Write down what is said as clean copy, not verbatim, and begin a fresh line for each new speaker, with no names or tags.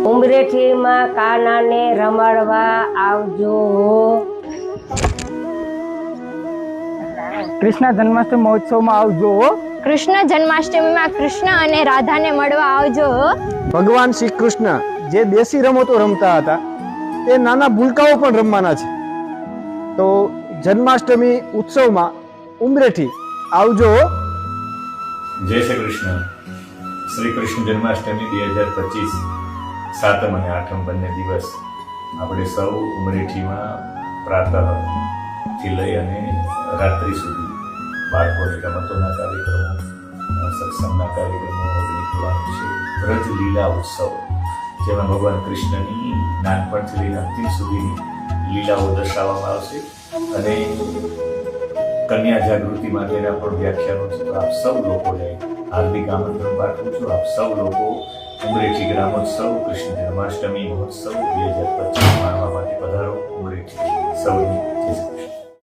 ઉમરેઠીમાં કાનાને રમાડવા આવજો.
કૃષ્ણ જન્માષ્ટમી મહોત્સવમાં આવજો.
કૃષ્ણ જન્માષ્ટમીમાં કૃષ્ણ અને રાધાને મળવા આવજો.
ભગવાન શ્રી કૃષ્ણ જે દેશી રમતો રમતા હતા તે નાના ભૂલકાઓ પણ રમવાના છે. તો જન્માષ્ટમી ઉત્સવમાં ઉમરેઠી આવજો.
જય શ્રી કૃષ્ણ. શ્રી કૃષ્ણ જન્માષ્ટમી 2025 સાતમ અને આઠમ બંને દિવસ આપણે સૌ ઉમરેઠીમાં પ્રાતઃથી લઈ અને રાત્રિ સુધી બાળકોની રમતોના કાર્યક્રમો, સત્સંગના કાર્યક્રમો જોવાનું છે. વ્રજ લીલા ઉત્સવ જેમાં ભગવાન કૃષ્ણની નાનપણથી લઈને અંતિમ સુધીની લીલાઓ દર્શાવવામાં આવશે અને કન્યા જાગૃતિ માટેના પણ વ્યાખ્યાનો છે. તો આપ સૌ લોકોને હાર્દિક આમંત્રણ પાઠવું છું. આપ સૌ લોકો ઉમરેઠી ગ્રામોત્સવ કૃષ્ણ જન્માષ્ટમી મહોત્સવ 2025 માણવા માટે પધારો. ઉમરેઠી સૌની